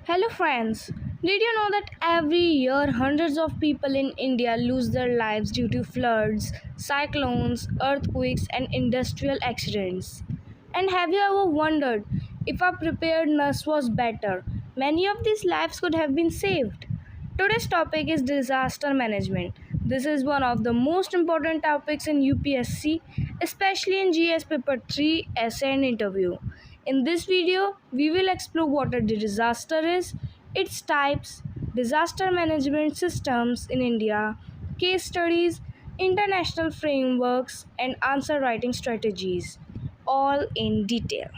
Hello friends. Did you know that every year hundreds of people in India lose their lives due to floods, cyclones, earthquakes and industrial accidents? And have you ever wondered if our preparedness was better? Many of these lives could have been saved. Today's topic is disaster management. This is one of the most important topics in UPSC, especially in GS paper 3 essay and interview. In this video, we will explore what a disaster is, its types, disaster management systems in India, case studies, international frameworks, and answer writing strategies, all in detail.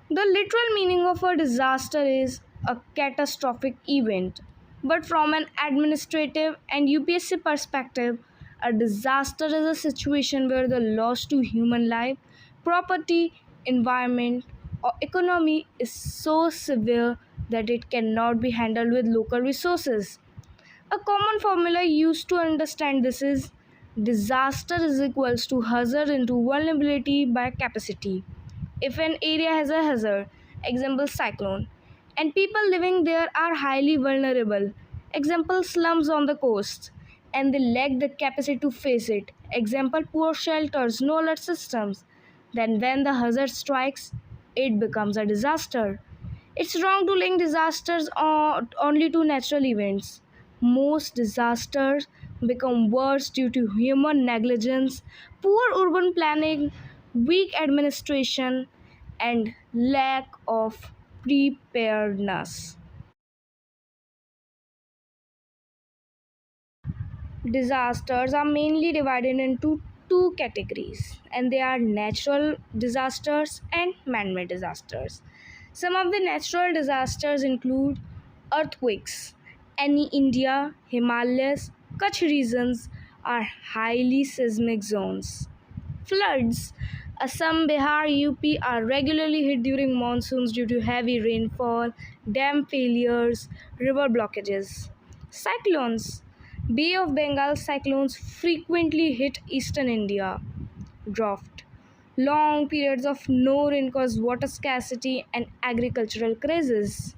The literal meaning of a disaster is a catastrophic event, but from an administrative and UPSC perspective, a disaster is a situation where the loss to human life, property, environment, or economy is so severe that it cannot be handled with local resources. A common formula used to understand this is disaster is equals to hazard into vulnerability by capacity. If an area has a hazard, example cyclone, and people living there are highly vulnerable, example slums on the coast, and they lack the capacity to face it, example poor shelters, no alert systems, then when the hazard strikes, it becomes a disaster. It's wrong to link disasters only to natural events. Most disasters become worse due to human negligence, poor urban planning, weak administration, and lack of preparedness. Disasters are mainly divided into two categories, and they are natural disasters and man made disasters. Some of the natural disasters include earthquakes. Any India, Himalayas, Kutch regions are highly seismic zones. Floods. Assam, Bihar, UP are regularly hit during monsoons due to heavy rainfall, dam failures, river blockages. Cyclones. Bay of Bengal cyclones frequently hit eastern India. Drought. Long periods of no rain cause water scarcity and agricultural crises.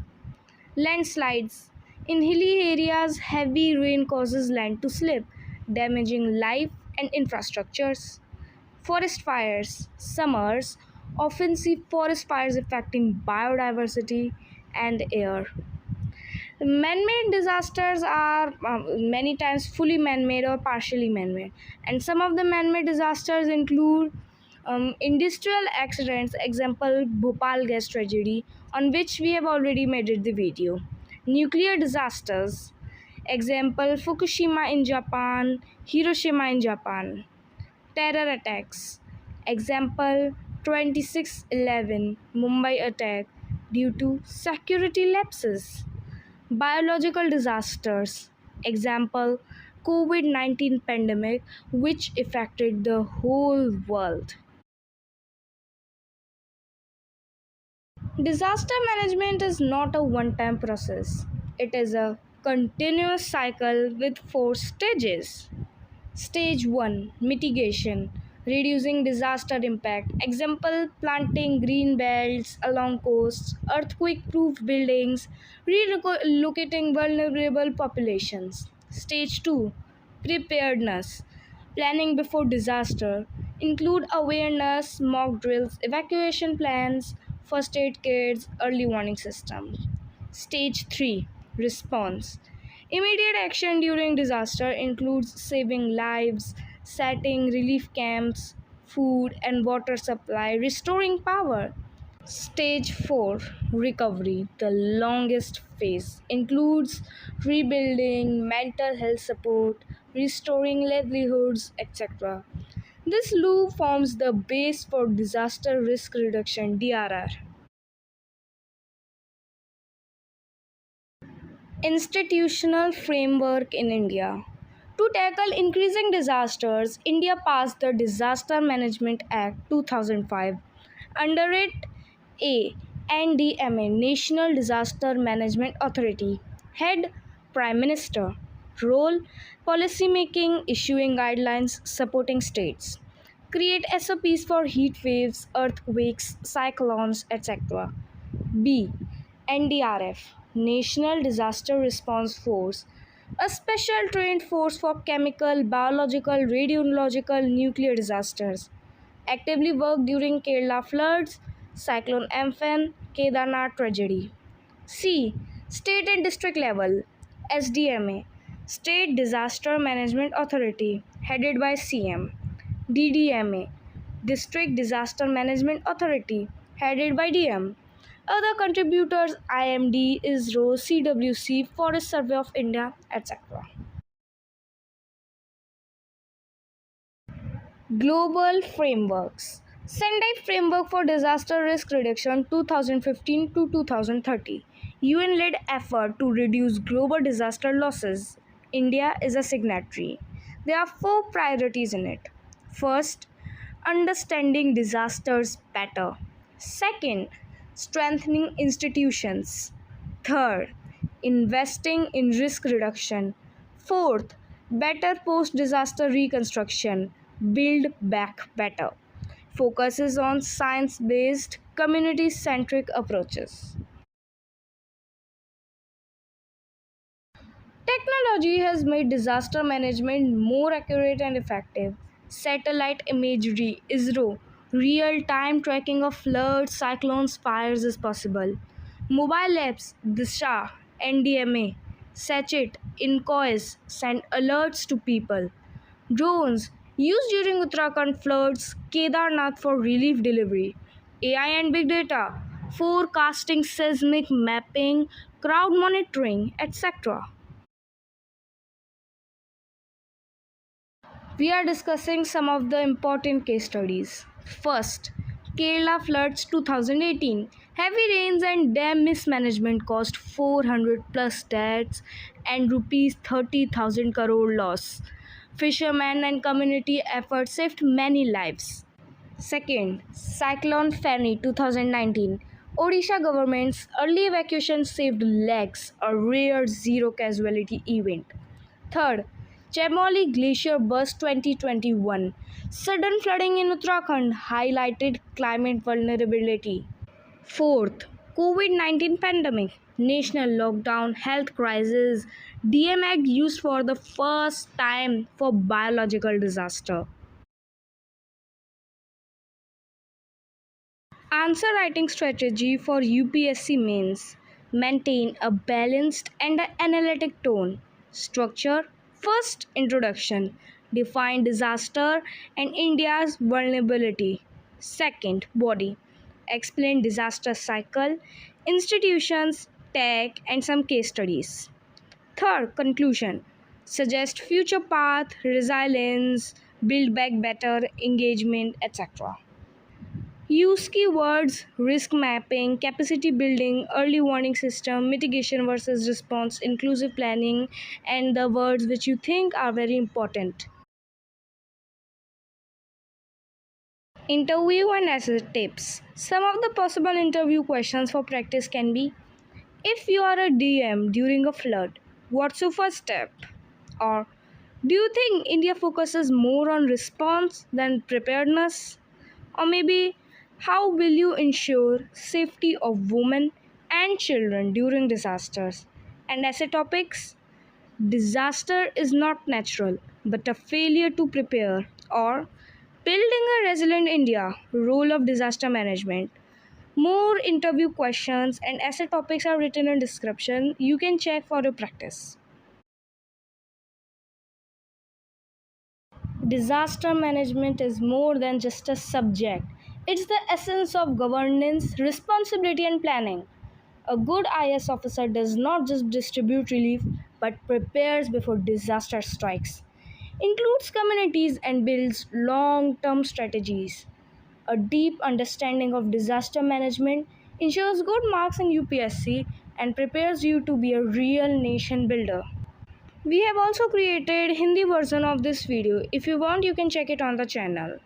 Landslides. In hilly areas, heavy rain causes land to slip, damaging life and infrastructures. Forest fires. Summers often see forest fires affecting biodiversity and air. Man-made disasters are many times fully man-made or partially man-made, and some of the man-made disasters include industrial accidents, example Bhopal gas tragedy, on which we have already made it the video. Nuclear disasters, example Fukushima in Japan, Hiroshima in Japan. Terror attacks, example 26/11 Mumbai attack due to security lapses. Biological disasters, example COVID-19 pandemic, which affected the whole world. Disaster management is not a one-time process. It is a continuous cycle with 4 stages. Stage 1, mitigation, reducing disaster impact. Example, planting green belts along coasts, earthquake-proof buildings, relocating vulnerable populations. Stage 2, preparedness, planning before disaster. Include awareness, mock drills, evacuation plans, first aid kits, early warning systems. Stage 3, response. Immediate action during disaster includes saving lives, setting relief camps, food and water supply, restoring power. Stage 4, recovery, the longest phase, includes rebuilding, mental health support, restoring livelihoods, etc. This loop forms the base for disaster risk reduction (DRR). Institutional framework in India. To tackle increasing disasters, India passed the Disaster Management Act 2005. Under it, a NDMA National Disaster Management Authority. Head Prime Minister. Role policy making, issuing guidelines, supporting states. Create SOPs for heat waves, earthquakes, cyclones, etc. B. NDRF National Disaster Response Force, a special trained force for chemical, biological, radiological, nuclear disasters. Actively worked during Kerala floods, Cyclone Amphan, Kedarnath tragedy. C. State and district level SDMA State Disaster Management Authority headed by CM. DDMA District Disaster Management Authority headed by DM. Other contributors IMD, ISRO, CWC, Forest Survey of India, etc. Global frameworks. Sendai Framework for Disaster Risk Reduction 2015 to 2030. UN led effort to reduce global disaster losses. India is a signatory. There are four priorities in it. First, understanding disasters better. Second, strengthening institutions. Third, investing in risk reduction. Fourth, better post disaster reconstruction. Build back better. Focuses on science based, community centric approaches. Technology has made disaster management more accurate and effective. Satellite imagery, ISRO, real time tracking of floods, cyclones, fires is possible. Mobile apps, Disha, NDMA, Sachet, Incois send alerts to people. Drones, used during Uttarakhand floods, Kedarnath for relief delivery. AI and big data, forecasting, seismic mapping, crowd monitoring, etc. We are discussing some of the important case studies. First, Kerala floods 2018. Heavy rains and dam mismanagement cost 400 plus deaths and rupees 30,000 crore loss. Fishermen and community efforts saved many lives. Second, Cyclone Fani 2019. Odisha government's early evacuation saved legs, a rare zero casualty event. Third, Chamoli Glacier burst 2021. Sudden flooding in Uttarakhand highlighted climate vulnerability. Fourth, COVID-19 pandemic, national lockdown, health crisis, DMA used for the first time for biological disaster. Answer writing strategy for UPSC mains. Maintain a balanced and analytic tone. Structure. First, introduction. Define disaster and India's vulnerability. Second, body. Explain disaster cycle, institutions, tech, and some case studies. Third, conclusion. Suggest future path, resilience, build back better, engagement, etc. Use keywords, risk mapping, capacity building, early warning system, mitigation versus response, inclusive planning, and the words which you think are very important. Interview and essay tips. Some of the possible interview questions for practice can be: if you are a DM during a flood, what's your first step? Or do you think India focuses more on response than preparedness? Or maybe, how will you ensure safety of women and children during disasters? And essay topics: disaster is not natural, but a failure to prepare, or building a resilient India, role of disaster management. More interview questions and essay topics are written in description. You can check for your practice. Disaster management is more than just a subject. It's the essence of governance, responsibility, and planning. A good IS officer does not just distribute relief but prepares before disaster strikes, includes communities, and builds long term strategies. A deep understanding of disaster management ensures good marks in UPSC and prepares you to be a real nation builder. We have also created Hindi version of this video. If you want, you can check it on the channel.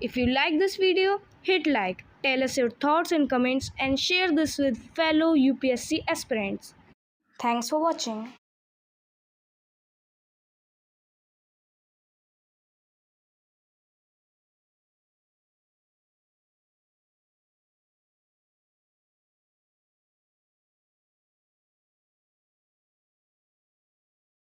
If you like this video, hit like, tell us your thoughts in comments, and share this with fellow UPSC aspirants. Thanks for watching.